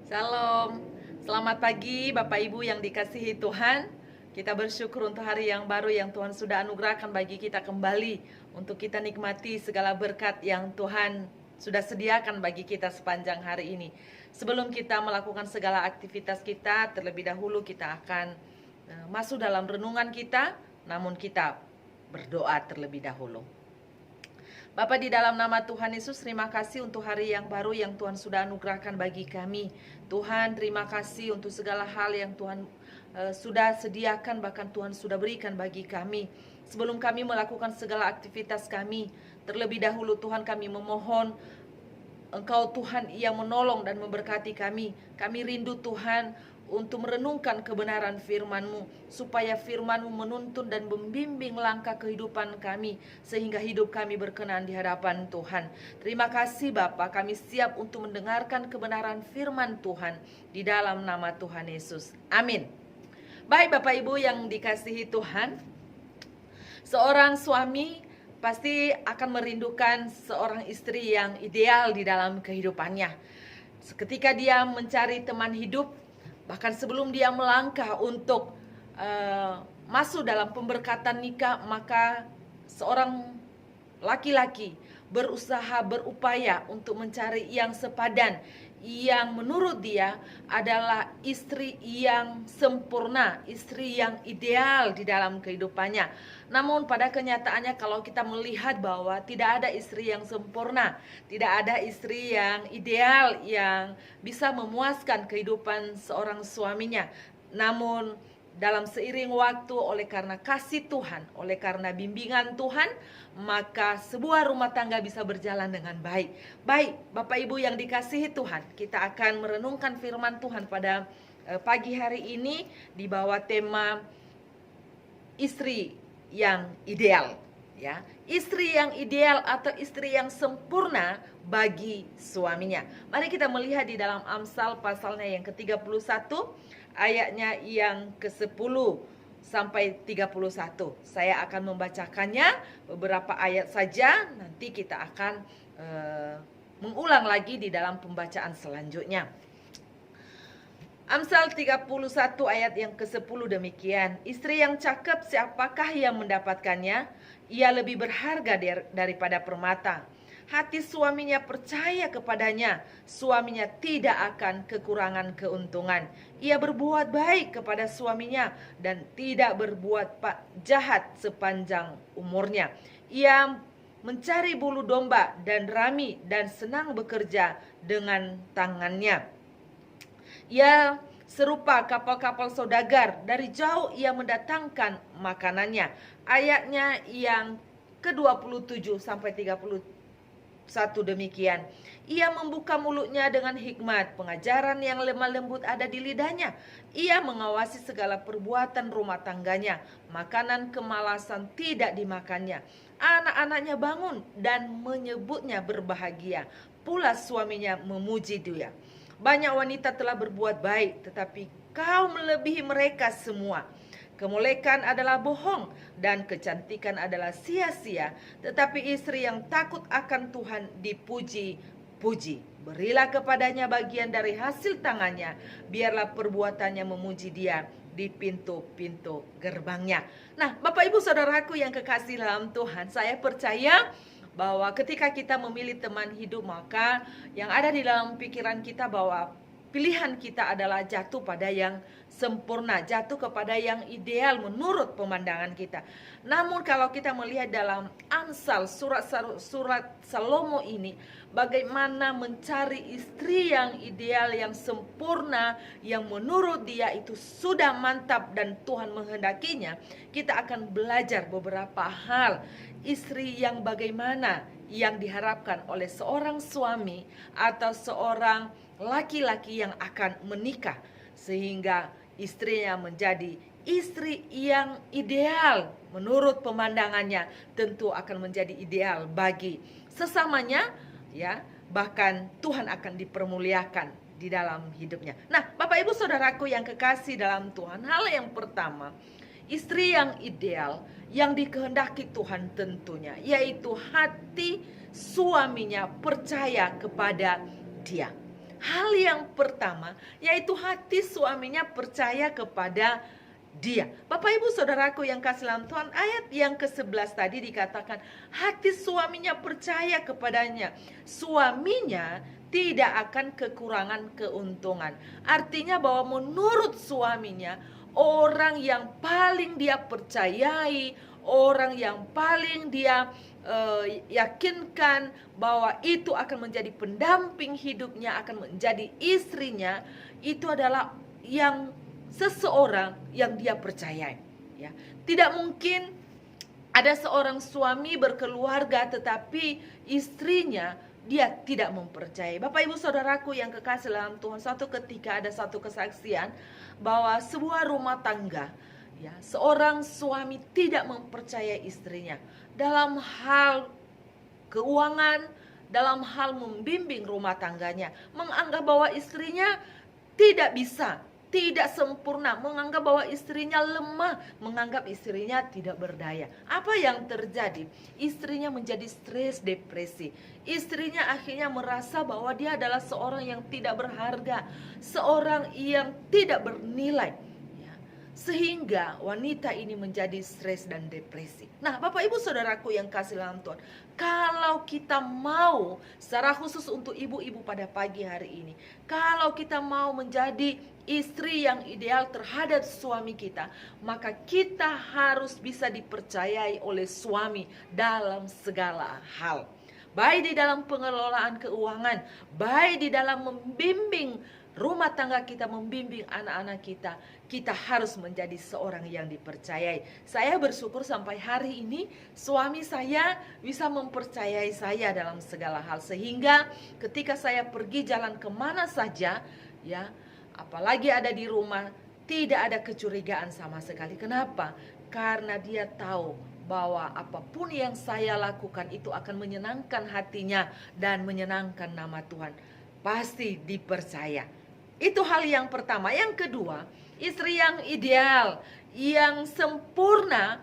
Salam, selamat pagi Bapak Ibu yang dikasihi Tuhan. Kita bersyukur untuk hari yang baru yang Tuhan sudah anugerahkan bagi kita kembali untuk kita nikmati segala berkat yang Tuhan sudah sediakan bagi kita sepanjang hari ini. Sebelum kita melakukan segala aktivitas kita, terlebih dahulu kita akan masuk dalam renungan kita, namun kita berdoa terlebih dahulu. Bapa, di dalam nama Tuhan Yesus, terima kasih untuk hari yang baru yang Tuhan sudah anugerahkan bagi kami. Tuhan, terima kasih untuk segala hal yang Tuhan sudah sediakan, bahkan Tuhan sudah berikan bagi kami. Sebelum kami melakukan segala aktivitas kami, terlebih dahulu Tuhan, kami memohon Engkau Tuhan yang menolong dan memberkati kami. Kami rindu Tuhan untuk merenungkan kebenaran firman-Mu, supaya firman-Mu menuntun dan membimbing langkah kehidupan kami, sehingga hidup kami berkenan di hadapan Tuhan. Terima kasih Bapa, kami siap untuk mendengarkan kebenaran firman Tuhan di dalam nama Tuhan Yesus. Amin. Baik Bapak Ibu yang dikasihi Tuhan, seorang suami pasti akan merindukan seorang istri yang ideal di dalam kehidupannya. Ketika dia mencari teman hidup, bahkan sebelum dia melangkah untuk masuk dalam pemberkatan nikah, maka seorang laki-laki berusaha, berupaya untuk mencari yang sepadan, yang menurut dia adalah istri yang sempurna, istri yang ideal di dalam kehidupannya. Namun pada kenyataannya kalau kita melihat bahwa tidak ada istri yang sempurna, tidak ada istri yang ideal yang bisa memuaskan kehidupan seorang suaminya. Namun dalam seiring waktu, oleh karena kasih Tuhan, oleh karena bimbingan Tuhan, maka sebuah rumah tangga bisa berjalan dengan baik. Baik, Bapak Ibu yang dikasihi Tuhan, kita akan merenungkan firman Tuhan pada pagi hari ini di bawah tema istri yang ideal, ya. Istri yang ideal atau istri yang sempurna bagi suaminya. Mari kita melihat di dalam Amsal pasalnya yang ke-31, ayatnya yang ke-10 sampai 31. Saya akan membacakannya beberapa ayat saja, nanti kita akan mengulang lagi di dalam pembacaan selanjutnya. Amsal 31 ayat yang ke-10 demikian. Istri yang cakep, siapakah yang mendapatkannya? Ia lebih berharga daripada permata. Hati suaminya percaya kepadanya, suaminya tidak akan kekurangan keuntungan. Ia berbuat baik kepada suaminya dan tidak berbuat jahat sepanjang umurnya. Ia mencari bulu domba dan rami dan senang bekerja dengan tangannya. Ia serupa kapal-kapal saudagar, dari jauh ia mendatangkan makanannya. Ayatnya yang ke-27 sampai 31 demikian. Ia membuka mulutnya dengan hikmat, pengajaran yang lemah lembut ada di lidahnya. Ia mengawasi segala perbuatan rumah tangganya, makanan kemalasan tidak dimakannya. Anak-anaknya bangun dan menyebutnya berbahagia, pula suaminya memuji dia. Banyak wanita telah berbuat baik, tetapi kau melebihi mereka semua. Kemolekan adalah bohong dan kecantikan adalah sia-sia, tetapi istri yang takut akan Tuhan dipuji-puji. Berilah kepadanya bagian dari hasil tangannya, biarlah perbuatannya memuji dia di pintu-pintu gerbangnya. Nah, Bapak Ibu Saudaraku yang kekasih dalam Tuhan, saya percaya bahwa ketika kita memilih teman hidup, maka yang ada di dalam pikiran kita bahwa pilihan kita adalah jatuh pada yang sempurna, jatuh kepada yang ideal menurut pemandangan kita. Namun kalau kita melihat dalam Amsal, surat Salomo ini, bagaimana mencari istri yang ideal, yang sempurna, yang menurut dia itu sudah mantap dan Tuhan menghendakinya, kita akan belajar beberapa hal. Istri yang bagaimana yang diharapkan oleh seorang suami atau seorang laki-laki yang akan menikah, sehingga istrinya menjadi istri yang ideal menurut pemandangannya, tentu akan menjadi ideal bagi sesamanya, ya, bahkan Tuhan akan dipermuliakan di dalam hidupnya. Nah, Bapak Ibu Saudaraku yang kekasih dalam Tuhan, hal yang pertama, istri yang ideal yang dikehendaki Tuhan tentunya, yaitu hati suaminya percaya kepada dia. Hal yang pertama yaitu hati suaminya percaya kepada dia. Bapak ibu saudaraku yang kasih dalam Tuhan, ayat yang ke-11 tadi dikatakan hati suaminya percaya kepadanya. Suaminya tidak akan kekurangan keuntungan. Artinya bahwa menurut suaminya, orang yang paling dia percayai, orang yang paling dia yakinkan bahwa itu akan menjadi pendamping hidupnya, akan menjadi istrinya, itu adalah yang seseorang yang dia percayai. Ya, tidak mungkin ada seorang suami berkeluarga tetapi istrinya dia tidak mempercayai. Bapak ibu saudaraku yang kekasih dalam Tuhan, suatu ketika ada satu kesaksian bahwa sebuah rumah tangga, ya, seorang suami tidak mempercayai istrinya dalam hal keuangan, dalam hal membimbing rumah tangganya, menganggap bahwa istrinya tidak bisa, tidak sempurna, menganggap bahwa istrinya lemah, menganggap istrinya tidak berdaya. Apa yang terjadi? Istrinya menjadi stres, depresi. Istrinya akhirnya merasa bahwa dia adalah seorang yang tidak berharga, seorang yang tidak bernilai. Sehingga wanita ini menjadi stres dan depresi. Nah, Bapak Ibu Saudaraku yang kasih dalam Tuhan, kalau kita mau, secara khusus untuk ibu-ibu pada pagi hari ini, kalau kita mau menjadi istri yang ideal terhadap suami kita, maka kita harus bisa dipercayai oleh suami dalam segala hal. Baik di dalam pengelolaan keuangan, baik di dalam membimbing rumah tangga kita, membimbing anak-anak kita, kita harus menjadi seorang yang dipercayai. Saya bersyukur sampai hari ini suami saya bisa mempercayai saya dalam segala hal, sehingga ketika saya pergi jalan kemana saja, ya, apalagi ada di rumah, tidak ada kecurigaan sama sekali. Kenapa? Karena dia tahu bahwa apapun yang saya lakukan itu akan menyenangkan hatinya dan menyenangkan nama Tuhan. Pasti dipercaya. Itu hal yang pertama. Yang kedua, istri yang ideal, yang sempurna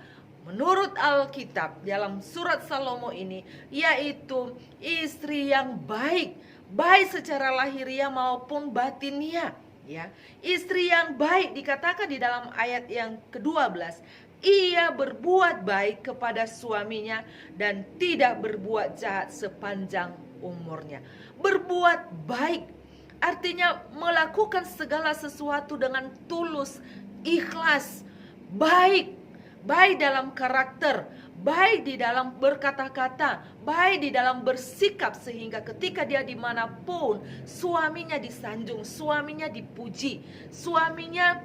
menurut Alkitab dalam surat Salomo ini, yaitu istri yang baik, baik secara lahiriah maupun batiniah. Ya, istri yang baik dikatakan di dalam ayat yang ke-12, ia berbuat baik kepada suaminya dan tidak berbuat jahat sepanjang umurnya. Berbuat baik artinya melakukan segala sesuatu dengan tulus, ikhlas, baik. Baik dalam karakter, baik di dalam berkata-kata, baik di dalam bersikap, sehingga ketika dia dimanapun suaminya disanjung, suaminya dipuji, suaminya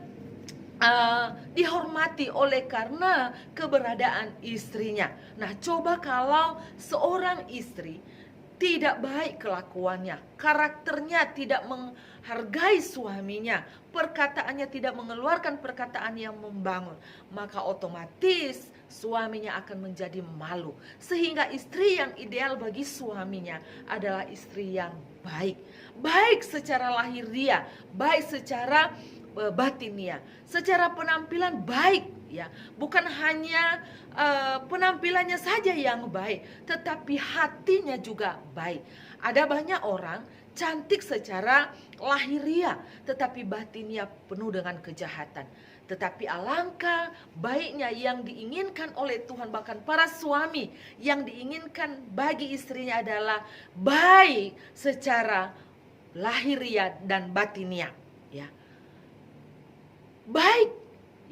dihormati oleh karena keberadaan istrinya. Nah, coba kalau seorang istri tidak baik kelakuannya, karakternya tidak menghargai suaminya, perkataannya tidak mengeluarkan perkataan yang membangun, maka otomatis suaminya akan menjadi malu. Sehingga istri yang ideal bagi suaminya adalah istri yang baik. Baik secara lahiriah, baik secara batiniah, secara penampilan baik, ya, bukan hanya penampilannya saja yang baik, tetapi hatinya juga baik. Ada banyak orang cantik secara lahiriah, tetapi batinnya penuh dengan kejahatan. Tetapi alangkah baiknya yang diinginkan oleh Tuhan, bahkan para suami yang diinginkan bagi istrinya adalah baik secara lahiriah dan batiniah, ya. Baik,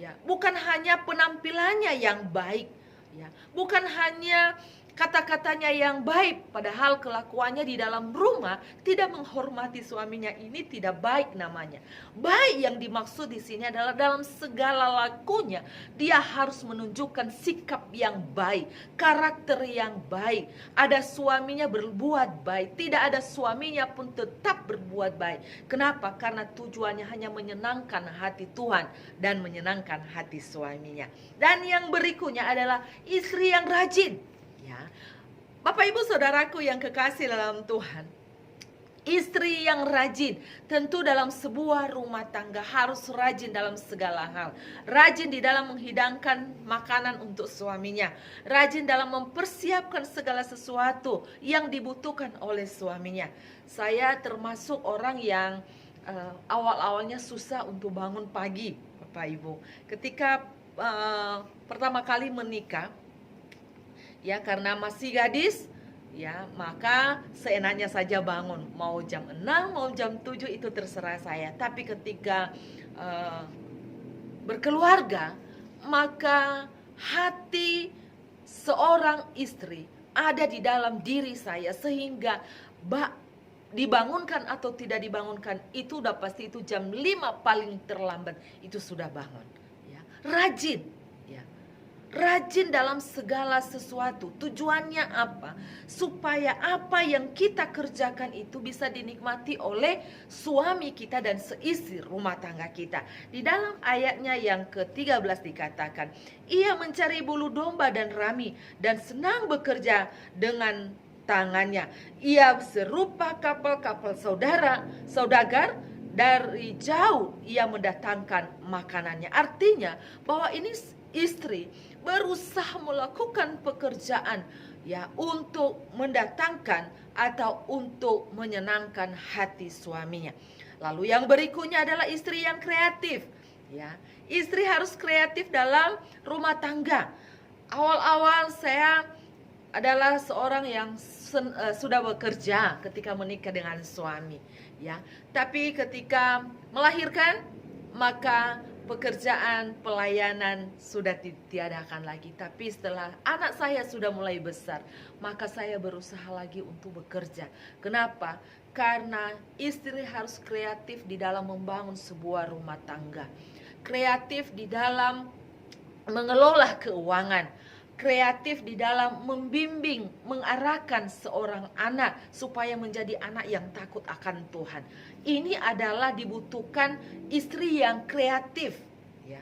ya, bukan hanya penampilannya yang baik, ya, bukan hanya kata-katanya yang baik, padahal kelakuannya di dalam rumah tidak menghormati suaminya, ini tidak baik namanya. Baik yang dimaksud di sini adalah dalam segala lakunya dia harus menunjukkan sikap yang baik, karakter yang baik. Ada suaminya berbuat baik, tidak ada suaminya pun tetap berbuat baik. Kenapa? Karena tujuannya hanya menyenangkan hati Tuhan dan menyenangkan hati suaminya. Dan yang berikutnya adalah istri yang rajin. Ya, Bapak Ibu Saudaraku yang kekasih dalam Tuhan, Istri yang rajin, tentu dalam sebuah rumah tangga harus rajin dalam segala hal. Rajin di dalam menghidangkan makanan untuk suaminya. Rajin dalam mempersiapkan segala sesuatu yang dibutuhkan oleh suaminya. Saya termasuk orang yang awal-awalnya susah untuk bangun pagi, Bapak Ibu. Ketika pertama kali menikah, ya karena masih gadis, ya maka seenaknya saja bangun, mau jam 6 mau jam 7 itu terserah saya. Tapi ketika berkeluarga, maka hati seorang istri ada di dalam diri saya, sehingga dibangunkan atau tidak dibangunkan itu udah pasti itu jam 5 paling terlambat itu sudah bangun, ya. Rajin, ya. Rajin dalam segala sesuatu. Tujuannya apa? Supaya apa yang kita kerjakan itu bisa dinikmati oleh suami kita dan seisi rumah tangga kita. Di dalam ayatnya yang ke-13 dikatakan, ia mencari bulu domba dan rami dan senang bekerja dengan tangannya. Ia serupa kapal-kapal saudagar, dari jauh ia mendatangkan makanannya. Artinya bahwa ini istri berusaha melakukan pekerjaan, ya, untuk mendatangkan atau untuk menyenangkan hati suaminya. Lalu yang berikutnya adalah istri yang kreatif, ya. Istri harus kreatif dalam rumah tangga. Awal-awal saya adalah seorang yang sudah bekerja ketika menikah dengan suami, ya. Tapi ketika melahirkan, maka pekerjaan pelayanan sudah ditiadakan lagi. Tapi setelah anak saya sudah mulai besar, maka saya berusaha lagi untuk bekerja. Kenapa? Karena istri harus kreatif di dalam membangun sebuah rumah tangga. Kreatif di dalam mengelola keuangan. Kreatif di dalam membimbing, mengarahkan seorang anak supaya menjadi anak yang takut akan Tuhan. Ini adalah dibutuhkan istri yang kreatif, ya.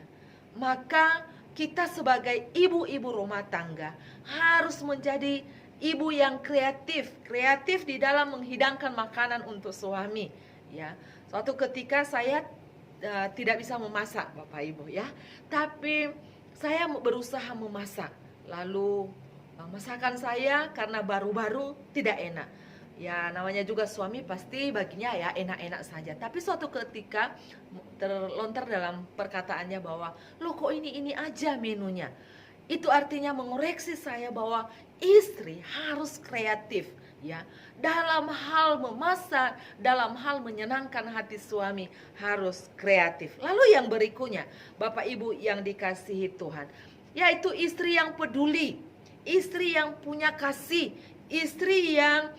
Maka kita sebagai ibu-ibu rumah tangga harus menjadi ibu yang kreatif, kreatif di dalam menghidangkan makanan untuk suami, ya. Suatu ketika saya tidak bisa memasak, Bapak Ibu, ya. Tapi saya berusaha memasak. Lalu masakan saya karena baru-baru tidak enak. Ya namanya juga suami pasti baginya ya enak-enak saja. Tapi suatu ketika terlontar dalam perkataannya bahwa loh kok ini aja menunya. Itu artinya mengoreksi saya bahwa istri harus kreatif, ya. Dalam hal memasak, dalam hal menyenangkan hati suami harus kreatif. Lalu yang berikutnya, Bapak Ibu yang dikasihi Tuhan, yaitu istri yang peduli, istri yang punya kasih, istri yang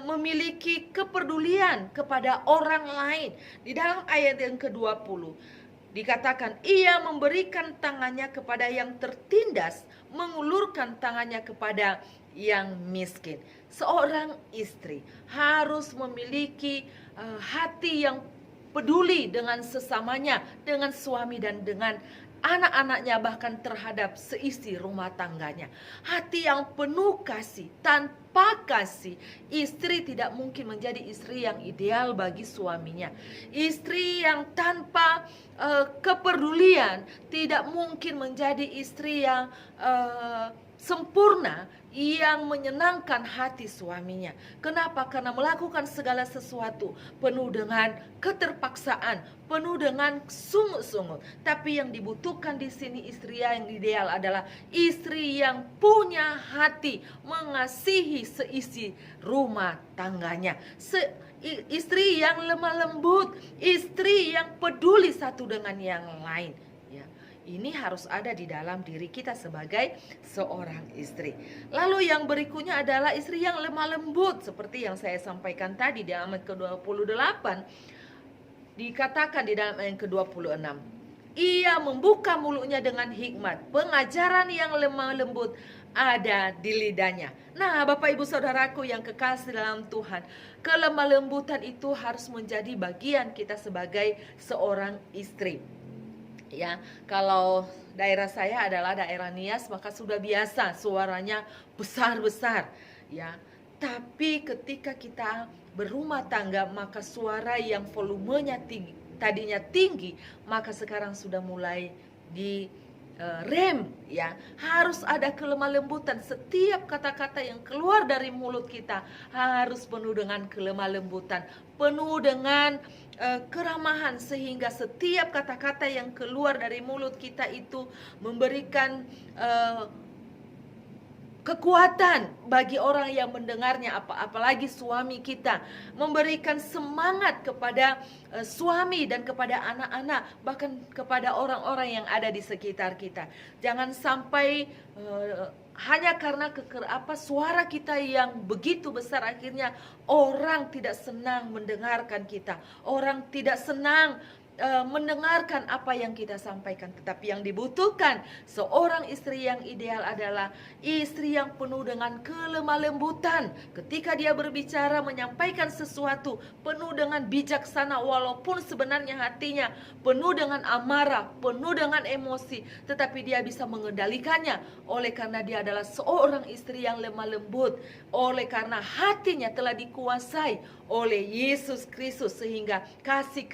memiliki kepedulian kepada orang lain. Di dalam ayat yang ke-20 dikatakan, ia memberikan tangannya kepada yang tertindas, mengulurkan tangannya kepada yang miskin. Seorang istri harus memiliki hati yang peduli dengan sesamanya, dengan suami dan dengan anak-anaknya, bahkan terhadap seisi rumah tangganya. Hati yang penuh kasih. Tanpa kasih, istri tidak mungkin menjadi istri yang ideal bagi suaminya. Istri yang tanpa kepedulian tidak mungkin menjadi istri yang sempurna, yang menyenangkan hati suaminya. Kenapa? Karena melakukan segala sesuatu penuh dengan keterpaksaan, penuh dengan sungut-sungut. Tapi yang dibutuhkan di sini istri yang ideal adalah istri yang punya hati mengasihi seisi rumah tangganya. Istri yang lemah lembut, istri yang peduli satu dengan yang lain. Ini harus ada di dalam diri kita sebagai seorang istri. Lalu yang berikutnya adalah istri yang lemah lembut. Seperti yang saya sampaikan tadi di ayat ke-28. Dikatakan di dalam ayat ke-26. Ia membuka mulutnya dengan hikmat. Pengajaran yang lemah lembut ada di lidahnya. Nah, Bapak Ibu Saudaraku yang kekasih dalam Tuhan, kelemah lembutan itu harus menjadi bagian kita sebagai seorang istri. Ya, kalau daerah saya adalah daerah Nias, maka sudah biasa suaranya besar-besar, ya. Tapi ketika kita berumah tangga, maka suara yang volumenya tadinya tinggi, maka sekarang sudah mulai di rem, ya. Harus ada kelemah lembutan. Setiap kata-kata yang keluar dari mulut kita harus penuh dengan kelemah lembutan, penuh dengan keramahan, sehingga setiap kata-kata yang keluar dari mulut kita itu memberikan kekuatan bagi orang yang mendengarnya, apalagi suami kita, memberikan semangat kepada suami dan kepada anak-anak, bahkan kepada orang-orang yang ada di sekitar kita. Jangan sampai hanya karena suara kita yang begitu besar, akhirnya orang tidak senang mendengarkan kita, orang tidak senang mendengarkan apa yang kita sampaikan. Tetapi yang dibutuhkan seorang istri yang ideal adalah istri yang penuh dengan kelemah lembutan. Ketika dia berbicara, menyampaikan sesuatu, penuh dengan bijaksana, walaupun sebenarnya hatinya penuh dengan amarah, penuh dengan emosi, tetapi dia bisa mengendalikannya oleh karena dia adalah seorang istri yang lemah lembut, oleh karena hatinya telah dikuasai oleh Yesus Kristus, sehingga kasih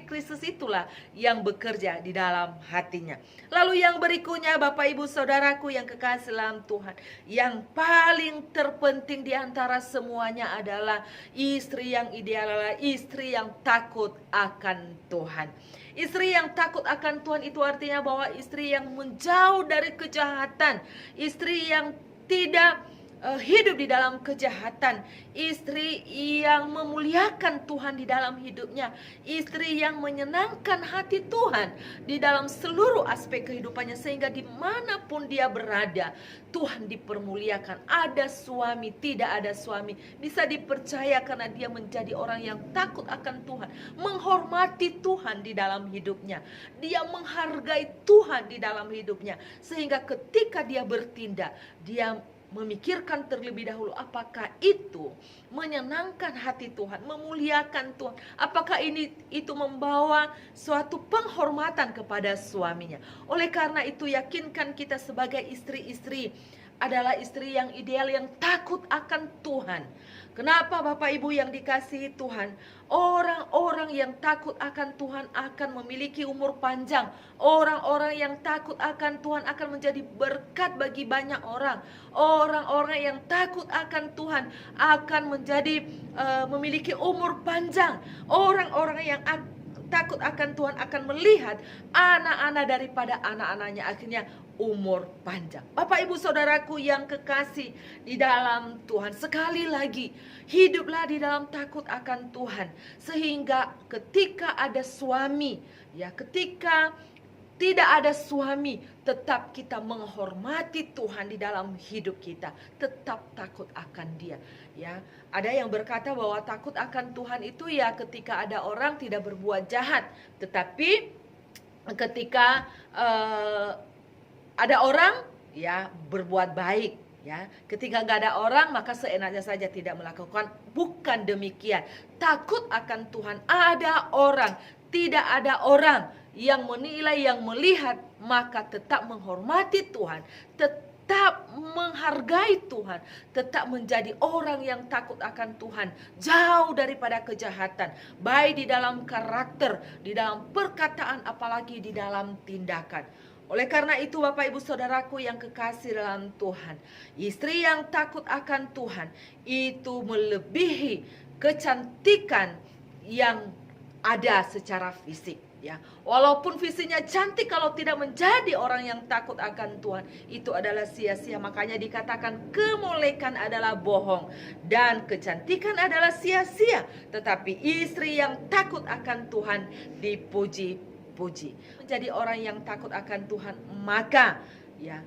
Kristus itulah yang bekerja di dalam hatinya. Lalu yang berikutnya, Bapak Ibu Saudaraku yang kekasih dalam Tuhan, yang paling terpenting di antara semuanya adalah istri yang ideal adalah istri yang takut akan Tuhan. Istri yang takut akan Tuhan itu artinya bahwa istri yang menjauh dari kejahatan, istri yang tidak hidup di dalam kejahatan, istri yang memuliakan Tuhan di dalam hidupnya, istri yang menyenangkan hati Tuhan di dalam seluruh aspek kehidupannya, sehingga dimanapun dia berada Tuhan dipermuliakan. Ada suami, tidak ada suami, bisa dipercaya karena dia menjadi orang yang takut akan Tuhan, menghormati Tuhan di dalam hidupnya, dia menghargai Tuhan di dalam hidupnya, sehingga ketika dia bertindak, dia memikirkan terlebih dahulu apakah itu menyenangkan hati Tuhan, memuliakan Tuhan, apakah itu membawa suatu penghormatan kepada suaminya. Oleh karena itu, yakinkan kita sebagai istri-istri adalah istri yang ideal, yang takut akan Tuhan. Kenapa Bapak Ibu yang dikasihi Tuhan? Orang-orang yang takut akan Tuhan akan memiliki umur panjang. Orang-orang yang takut akan Tuhan akan menjadi berkat bagi banyak orang. Orang-orang yang takut akan Tuhan akan menjadi memiliki umur panjang. Orang-orang yang takut akan Tuhan akan melihat anak-anak daripada anak-anaknya akhirnya umur panjang. Bapak Ibu Saudaraku yang kekasih di dalam Tuhan, sekali lagi hiduplah di dalam takut akan Tuhan, sehingga ketika ada suami, ya, ketika tidak ada suami, tetap kita menghormati Tuhan di dalam hidup kita, tetap takut akan Dia. Ya, ada yang berkata bahwa takut akan Tuhan itu ya ketika ada orang tidak berbuat jahat, tetapi ketika ada orang ya berbuat baik, ya. Ketika nggak ada orang maka seenaknya saja tidak melakukan. Bukan demikian. Takut akan Tuhan, ada orang, tidak ada orang yang menilai, yang melihat, maka tetap menghormati Tuhan, tetap menghargai Tuhan, tetap menjadi orang yang takut akan Tuhan, jauh daripada kejahatan, baik di dalam karakter, di dalam perkataan, apalagi di dalam tindakan. Oleh karena itu Bapak Ibu Saudaraku yang kekasih dalam Tuhan, istri yang takut akan Tuhan itu melebihi kecantikan yang ada secara fisik. Ya, walaupun fisiknya cantik, kalau tidak menjadi orang yang takut akan Tuhan, itu adalah sia-sia. Makanya dikatakan kemolekan adalah bohong dan kecantikan adalah sia-sia. Tetapi istri yang takut akan Tuhan dipuji-puji. Menjadi orang yang takut akan Tuhan, maka ya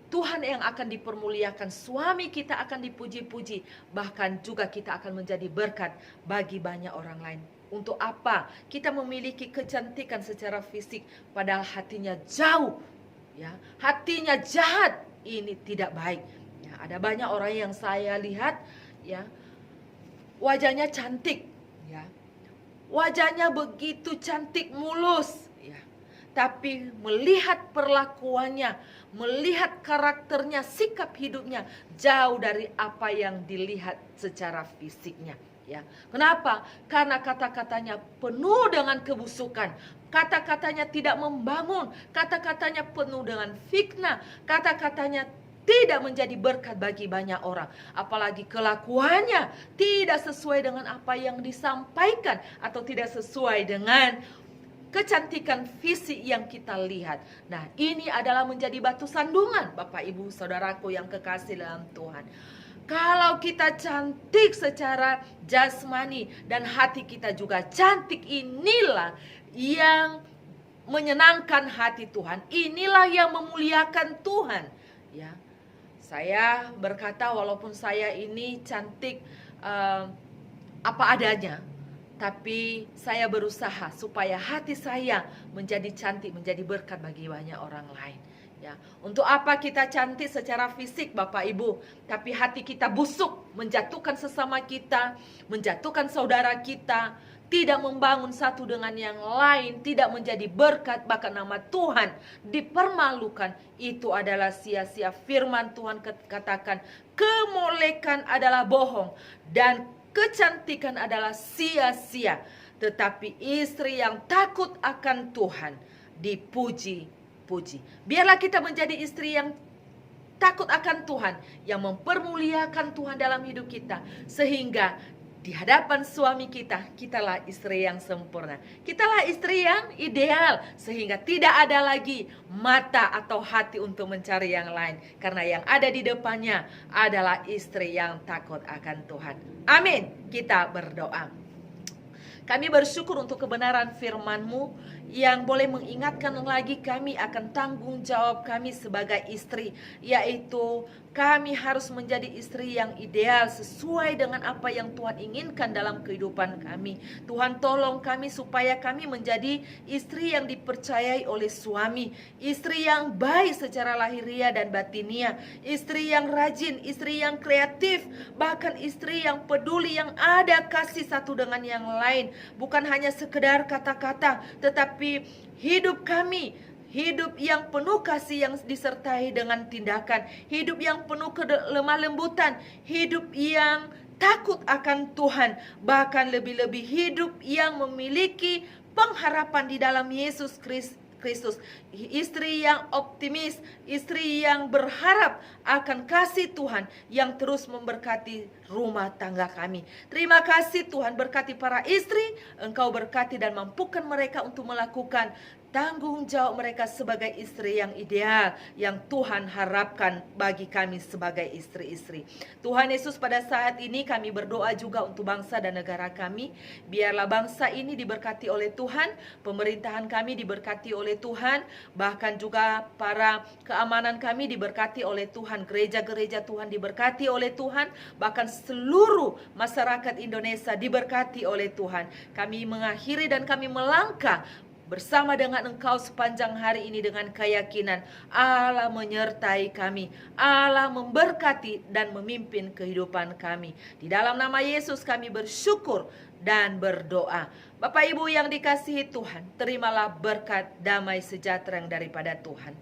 Tuhan yang akan dipermuliakan, suami kita akan dipuji-puji, bahkan juga kita akan menjadi berkat bagi banyak orang lain. Untuk apa kita memiliki kecantikan secara fisik padahal hatinya jauh, ya, hatinya jahat? Ini tidak baik. Ya, ada banyak orang yang saya lihat, ya, wajahnya cantik, ya, wajahnya begitu cantik, mulus, ya, tapi melihat perlakuannya, melihat karakternya, sikap hidupnya jauh dari apa yang dilihat secara fisiknya. Ya, kenapa? Karena kata-katanya penuh dengan kebusukan, kata-katanya tidak membangun, kata-katanya penuh dengan fitnah, kata-katanya tidak menjadi berkat bagi banyak orang. Apalagi kelakuannya tidak sesuai dengan apa yang disampaikan atau tidak sesuai dengan kecantikan fisik yang kita lihat. Nah, ini adalah menjadi batu sandungan, Bapak Ibu Saudaraku yang kekasih dalam Tuhan. Kalau kita cantik secara jasmani dan hati kita juga cantik, inilah yang menyenangkan hati Tuhan. Inilah yang memuliakan Tuhan. Ya, saya berkata walaupun saya ini cantik apa adanya, tapi saya berusaha supaya hati saya menjadi cantik, menjadi berkat bagi banyak orang lain. Ya, untuk apa kita cantik secara fisik Bapak Ibu, tapi hati kita busuk, menjatuhkan sesama kita, menjatuhkan saudara kita, tidak membangun satu dengan yang lain, tidak menjadi berkat, bahkan nama Tuhan dipermalukan. Itu adalah sia-sia. Firman Tuhan katakan, kemolekan adalah bohong dan kecantikan adalah sia-sia. Tetapi istri yang takut akan Tuhan dipuji-puji. Biarlah kita menjadi istri yang takut akan Tuhan, yang mempermuliakan Tuhan dalam hidup kita, sehingga di hadapan suami kita, kitalah istri yang sempurna, kitalah istri yang ideal, sehingga tidak ada lagi mata atau hati untuk mencari yang lain, karena yang ada di depannya adalah istri yang takut akan Tuhan. Amin. Kita berdoa. Kami bersyukur untuk kebenaran firman-Mu yang boleh mengingatkan lagi kami akan tanggung jawab kami sebagai istri, yaitu kami harus menjadi istri yang ideal sesuai dengan apa yang Tuhan inginkan dalam kehidupan kami. Tuhan tolong kami supaya kami menjadi istri yang dipercayai oleh suami, istri yang baik secara lahiriah dan batinia, istri yang rajin, istri yang kreatif, bahkan istri yang peduli, yang ada kasih satu dengan yang lain. Bukan hanya sekedar kata-kata, tetapi hidup kami, hidup yang penuh kasih yang disertai dengan tindakan, hidup yang penuh kelemah lembutan, hidup yang takut akan Tuhan, bahkan lebih-lebih hidup yang memiliki pengharapan di dalam Yesus Kristus. Istri yang optimis, istri yang berharap akan kasih Tuhan yang terus memberkati rumah tangga kami. Terima kasih Tuhan, berkati para istri, Engkau berkati dan mampukan mereka untuk melakukan tanggung jawab mereka sebagai istri yang ideal, yang Tuhan harapkan bagi kami sebagai istri-istri. Tuhan Yesus, pada saat ini kami berdoa juga untuk bangsa dan negara kami. Biarlah bangsa ini diberkati oleh Tuhan, pemerintahan kami diberkati oleh Tuhan, bahkan juga para keamanan kami diberkati oleh Tuhan, gereja-gereja Tuhan diberkati oleh Tuhan, bahkan seluruh masyarakat Indonesia diberkati oleh Tuhan. Kami mengakhiri dan kami melangkah bersama dengan Engkau sepanjang hari ini dengan keyakinan Allah menyertai kami, Allah memberkati dan memimpin kehidupan kami. Di dalam nama Yesus kami bersyukur dan berdoa. Bapak Ibu yang dikasihi Tuhan, terimalah berkat damai sejahtera yang daripada Tuhan.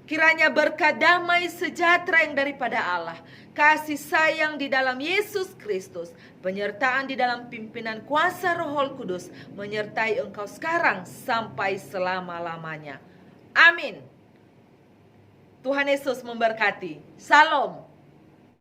Kiranya berkat damai sejahtera yang daripada Allah, kasih sayang di dalam Yesus Kristus, penyertaan di dalam pimpinan kuasa Roh Kudus menyertai engkau sekarang sampai selama-lamanya. Amin. Tuhan Yesus memberkati. Salam.